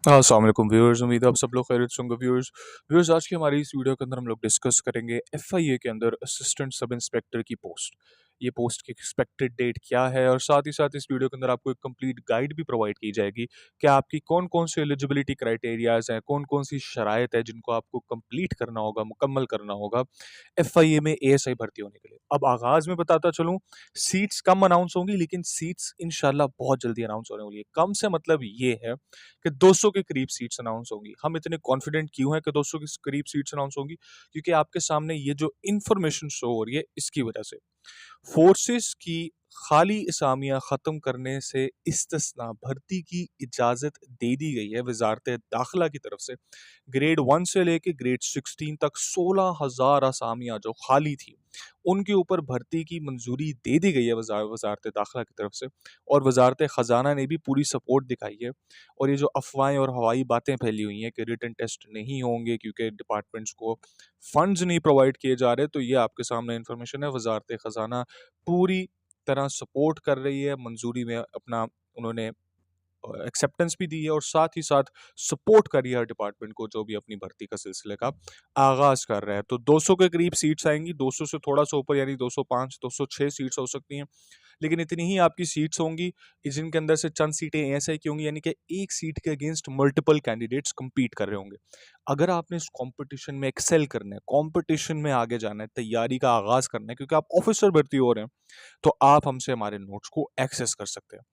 अस्सलाम वालेकुम व्यूअर्स, उम्मीद है आप सब लोग खैरियत से होंगे। व्यूअर्स व्यूअर्स आज की हमारी इस वीडियो के अंदर हम लोग डिस्कस करेंगे एफआईए के अंदर असिस्टेंट सब इंस्पेक्टर की पोस्ट। ये पोस्ट की एक्सपेक्टेड डेट क्या है, और साथ ही साथ इस वीडियो के अंदर आपको एक कंप्लीट गाइड भी प्रोवाइड की जाएगी कि आपकी कौन कौन से एलिजिबिलिटी क्राइटेरियाज हैं, कौन कौन सी शराइत है जिनको आपको कंप्लीट करना होगा, मुकम्मल करना होगा एफआईए में एएसआई भर्ती होने के लिए। अब आगाज में बताता चलूँ, सीट्स कम अनाउंस होंगी लेकिन सीट्स इंशाल्लाह बहुत जल्दी अनाउंस होने वाली है। कम से मतलब ये है कि 200 के करीब सीट्स अनाउंस होंगी। हम इतने कॉन्फिडेंट क्यों हैं कि 200 के करीब सीट्स अनाउंस होंगी? क्योंकि आपके सामने ये जो इन्फॉर्मेशन शो हो रही है इसकी वजह से फोर्सेस की खाली असामियाँ ख़त्म करने से इस्तिस्ना भर्ती की इजाज़त दे दी गई है वजारत दाखिला की तरफ से। ग्रेड 1 से लेके ग्रेड 16 तक 16,000 असामियाँ जो खाली थी उनके ऊपर भर्ती की मंजूरी दे दी गई है वजारत दाखिला की तरफ से। और वजारत ख़जाना ने भी पूरी सपोर्ट दिखाई है। और ये जो अफवाहें और हवाई बातें फैली हुई हैं कि रिटन टेस्ट नहीं होंगे क्योंकि डिपार्टमेंट्स को फंड्स नहीं प्रोवाइड किए जा रहे, तो ये आपके सामने इंफॉर्मेशन है। वजारत ख़जाना पूरी तरह सपोर्ट कर रही है, मंजूरी में अपना उन्होंने एक्सेप्टेंस भी दी है और साथ ही साथ सपोर्ट करी है डिपार्टमेंट को जो भी अपनी भर्ती का सिलसिले का आगाज कर रहा है। तो 200 के करीब सीट्स आएंगी, 200 से थोड़ा सा ऊपर यानी 205 206 सीट्स हो सकती हैं, लेकिन इतनी ही आपकी सीट्स होंगी जिनके अंदर से चंद सीटें ऐसे की होंगी, यानी कि एक सीट के अगेंस्ट मल्टीपल कैंडिडेट्स compete कर रहे होंगे। अगर आपने इस कंपटीशन में एक्सेल करना है, कंपटीशन में आगे जाना है, तैयारी का आगाज करना है क्योंकि आप ऑफिसर भर्ती हो रहे हैं, तो आप हमसे हमारे नोट्स को एक्सेस कर सकते हैं।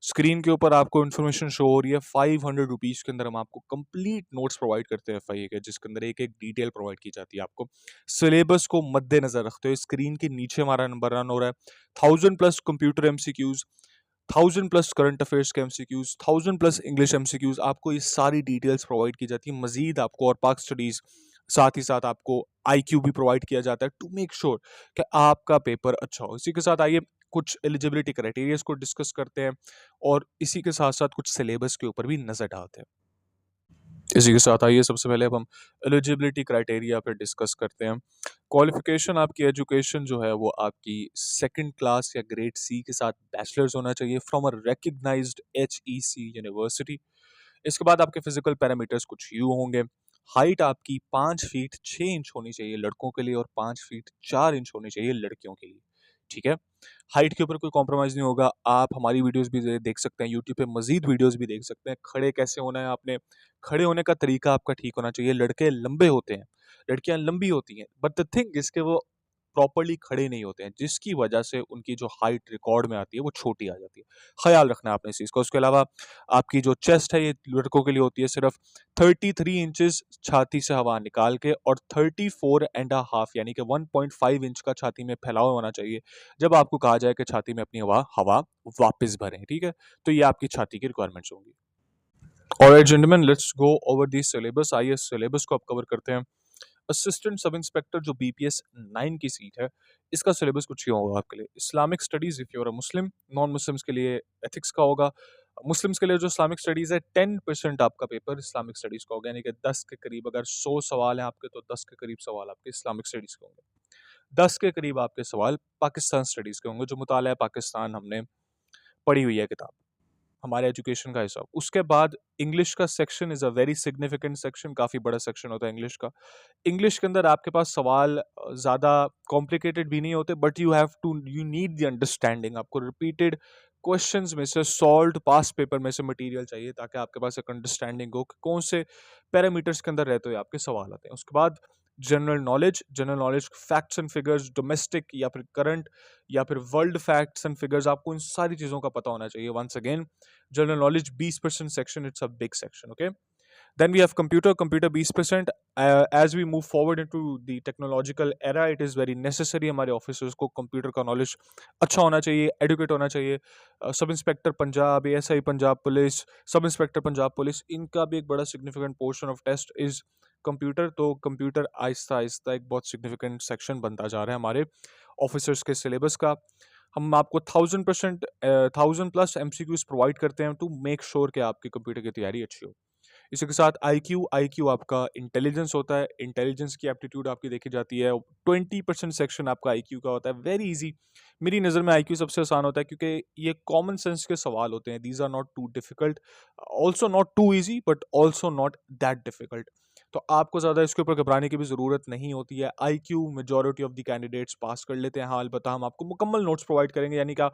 स्क्रीन के ऊपर आपको इन्फॉर्मेशन शो हो रही है। 500 रुपीज़ के अंदर हम आपको कंप्लीट नोट्स प्रोवाइड करते हैं एफआईए के, जिसके अंदर एक एक डिटेल प्रोवाइड की जाती है आपको। सिलेबस को मद्देनजर रखते हुए स्क्रीन के नीचे हमारा नंबर रन हो रहा है। 1000+ कंप्यूटर एमसीक्यूज, 1000+ करंट अफेयर्स के एमसीक्यूज, 1000+ इंग्लिश एमसीक्यूज, आपको ये सारी डिटेल्स प्रोवाइड की जाती है। मजीद आपको और पाक स्टडीज, साथ ही साथ आपको आईक्यू भी प्रोवाइड किया जाता है टू मेक श्योर कि आपका पेपर अच्छा हो। इसी के साथ आइए कुछ एलिजिबिलिटी क्राइटेरियाज को डिस्कस करते हैं और इसी के साथ साथ कुछ सिलेबस के ऊपर भी नजर डालते हैं। इसी के साथ आइए सबसे पहले अब हम एलिजिबिलिटी क्राइटेरिया पे डिस्कस करते हैं। क्वालिफिकेशन, आपकी एजुकेशन जो है वो आपकी सेकंड क्लास या ग्रेड सी के साथ बैचलर्स होना चाहिए from a recognised HEC university. इसके बाद आपके फिजिकल पैरामीटर्स कुछ यूँ होंगे। हाइट आपकी 5 फीट 6 इंच होनी चाहिए लड़कों के लिए और 5 फीट 4 इंच होनी चाहिए लड़कियों के लिए। ठीक है, हाइट के ऊपर कोई कॉम्प्रोमाइज़ नहीं होगा। आप हमारी वीडियोस भी देख सकते हैं, यूट्यूब पे मजीद वीडियोस भी देख सकते हैं। खड़े कैसे होना है आपने, खड़े होने का तरीका आपका ठीक होना चाहिए। लड़के लंबे होते हैं, लड़कियां लंबी होती हैं, बट द थिंग इसके वो प्रॉपर्ली खड़े नहीं होते हैं, जिसकी वजह से उनकी जो हाइट रिकॉर्ड में आती है वो छोटी आ जाती है। ख्याल रखना है आपने इस चीज़ का। उसके अलावा आपकी जो चेस्ट है ये लड़कों के लिए होती है सिर्फ 33 इंचेस छाती से हवा निकाल के, और 34.5 यानी कि 1.5 इंच का छाती में फैलाव होना चाहिए जब आपको कहा जाए कि छाती में अपनी हवा हवा वापस भरें। ठीक है, तो ये आपकी छाती की रिक्वायरमेंट्स होंगी। Alright gentleman, let's go over the syllabus. आइए सिलेबस को अब कवर करते हैं। असिस्टेंट सब इंस्पेक्टर जो बीपीएस 9 की सीट है, इसका सिलेबस कुछ यूँ होगा आपके लिए। Islamic studies if you are a Muslim, non Muslims के लिए एथिक्स का होगा। मुस्लिम्स के लिए जो इस्लामिक स्टडीज है 10% आपका पेपर इस्लामिक स्टडीज का होगा, यानी कि 10 के करीब, अगर 100 सवाल हैं आपके तो 10 के करीब सवाल आपके इस्लामिक स्टडीज के होंगे। 10 के करीब आपके सवाल पाकिस्तान स्टडीज के होंगे, जो मुताला पाकिस्तान हमने पढ़ी हुई है किताब, हमारे एजुकेशन का हिसाब। उसके बाद इंग्लिश का section is a very significant section, काफ़ी बड़ा सेक्शन होता है इंग्लिश का। इंग्लिश के अंदर आपके पास सवाल ज़्यादा कॉम्प्लिकेटेड भी नहीं होते, but you need the understanding. आपको रिपीटेड क्वेश्चंस में से सॉल्व्ड पास पेपर में से मटेरियल चाहिए ताकि आपके पास एक अंडरस्टैंडिंग हो कि कौन से पैरामीटर्स के अंदर रहते हुए आपके सवाल आते हैं। उसके बाद general knowledge, facts and figures, domestic या फिर करंट या फिर वर्ल्ड फैक्ट्स एंड फिगर्स, आपको इन सारी चीज़ों का पता होना चाहिए। Once again, general knowledge 20% section, it's a big section. Okay, then we have computer 20%. As we move forward into the technological era, it is very necessary हमारे ऑफिसर्स को computer का नॉलेज अच्छा होना चाहिए, एडुकेट होना चाहिए। Sub inspector Punjab, ASI Punjab police, sub inspector Punjab police, इनका भी एक बड़ा significant portion of test is computer. तो कंप्यूटर आहिस्ता आहिस्ता एक बहुत सिग्निफिकेंट सेक्शन बनता जा रहा है हमारे ऑफिसर्स के सिलेबस का। हम आपको 1000+MCQs प्रोवाइड करते हैं टू मेक श्योर कि आपकी कंप्यूटर की तैयारी अच्छी हो। इसी के साथ आईक्यू, आईक्यू आपका इंटेलिजेंस होता है, इंटेलिजेंस की एप्टीट्यूड आपकी देखी जाती है। 20% सेक्शन आपका आईक्यू का होता है, वेरी ईजी। मेरी नज़र में आईक्यू सबसे आसान होता है क्योंकि ये कॉमन सेंस के सवाल होते हैं। These are not too difficult, also not too easy but also not that difficult. तो आपको ज़्यादा इसके ऊपर घबराने की भी ज़रूरत नहीं होती है। IQ majority of the candidates pass कर लेते हैं। हाँ, अलबत्ता हम आपको मुकम्मल नोट्स प्रोवाइड करेंगे, यानी कि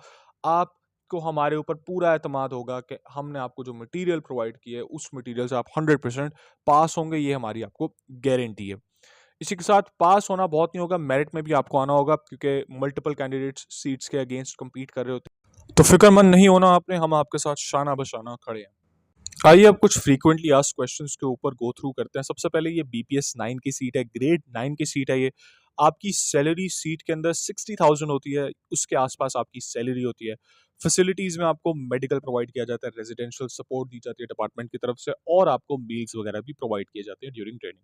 आपको हमारे ऊपर पूरा एतमाद होगा कि हमने आपको जो मटेरियल प्रोवाइड किया है उस मटेरियल से आप 100% पास होंगे, ये हमारी आपको गारंटी है। इसी के साथ पास होना बहुत नहीं होगा, मेरिट में भी आपको आना होगा क्योंकि मल्टीपल कैंडिडेट्स सीट्स के अगेंस्ट compete कर रहे होते हैं। तो फिक्रमंद नहीं होना आपने, हम आपके साथ शाना बशाना खड़े हैं। आइए अब कुछ फ्रीक्वेंटली आस्क्ड क्वेश्चंस के ऊपर गो थ्रू करते हैं। सबसे पहले ये बीपीएस 9 की सीट है, ग्रेड 9 की सीट है ये। आपकी सैलरी सीट के अंदर 60,000 होती है, उसके आसपास आपकी सैलरी होती है। फैसिलिटीज़ में आपको मेडिकल प्रोवाइड किया जाता है, रेजिडेंशियल सपोर्ट दी जाती है डिपार्टमेंट की तरफ से, और आपको मील्स वगैरह भी प्रोवाइड किए जाते हैं ड्यूरिंग ट्रेनिंग।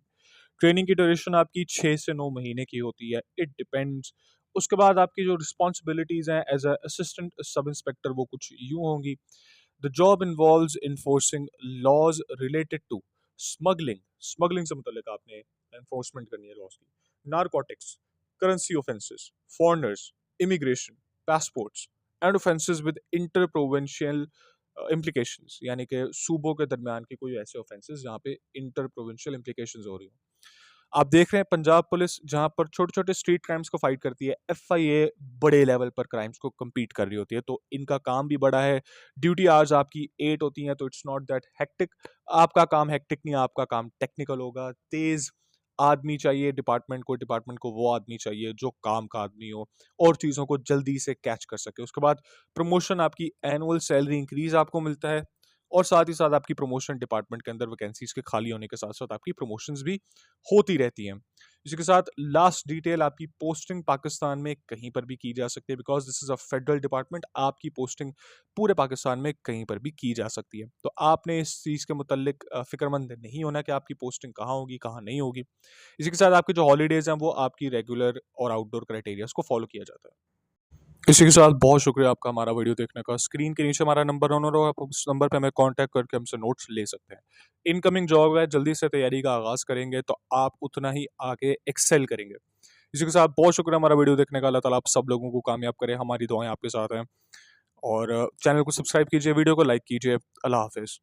ट्रेनिंग की ड्यूरेशन आपकी 6 से 9 महीने की होती है, इट डिपेंड्स। उसके बाद आपकी जो रिस्पॉन्सिबिलिटीज़ हैं as a assistant sub inspector वो कुछ यूँ होंगी। The job involves enforcing laws related to smuggling, smuggling से मुतल्लिक आपने एनफोर्समेंट करनी है लॉज की, narcotics, currency offences, foreigners, immigration, passports and offences with inter provincial implications, यानी कि सूबों के दरमियान के कोई ऐसे ऑफेंसेस जहाँ पे इंटर प्रोविंशियल इम्प्लीकेशंस हो रही हो। आप देख रहे हैं पंजाब पुलिस जहाँ पर छोटे-छोटे स्ट्रीट क्राइम्स को फाइट करती है, एफआईए बड़े लेवल पर क्राइम्स को कम्पीट कर रही होती है, तो इनका काम भी बड़ा है। ड्यूटी आवर्स आपकी 8 होती हैं, तो इट्स नॉट दैट हेक्टिक। आपका काम हेक्टिक नहीं, आपका काम टेक्निकल होगा। तेज़ आदमी चाहिए डिपार्टमेंट को वो आदमी चाहिए जो काम का आदमी हो और चीज़ों को जल्दी से कैच कर सके। उसके बाद प्रमोशन, आपकी एनुअल सैलरी इंक्रीज़ आपको मिलता है, और साथ ही साथ आपकी प्रमोशन डिपार्टमेंट के अंदर वैकेंसीज के खाली होने के साथ साथ आपकी प्रमोशंस भी होती रहती हैं। इसी के साथ लास्ट डिटेल, आपकी पोस्टिंग पाकिस्तान में कहीं पर भी की जा सकती है, because this is a federal department. आपकी पोस्टिंग पूरे पाकिस्तान में कहीं पर भी की जा सकती है, तो आपने इस चीज़ के मुतल्लिक फ़िक्रमंद नहीं होना कि आपकी पोस्टिंग कहाँ होगी कहाँ नहीं होगी। इसी के साथ आपके जो हॉलीडेज़ हैं वो आपकी रेगुलर और आउटडोर क्राइटेरियाज को फॉलो किया जाता है। इसी के साथ बहुत शुक्रिया आपका हमारा वीडियो देखने का। स्क्रीन के नीचे हमारा नंबर ऑन हो रहा है, आप उस नंबर पे हमें कांटेक्ट करके हमसे नोट्स ले सकते हैं। इनकमिंग जॉब है, जल्दी से तैयारी का आगाज़ करेंगे तो आप उतना ही आगे एक्सेल करेंगे। इसी के साथ बहुत शुक्रिया हमारा वीडियो देखने का। अल्लाह ताला आप सब लोगों को कामयाब करे, हमारी दुआएं आपके साथ हैं। और चैनल को सब्सक्राइब कीजिए, वीडियो को लाइक कीजिए। अल्लाह हाफ़िज़।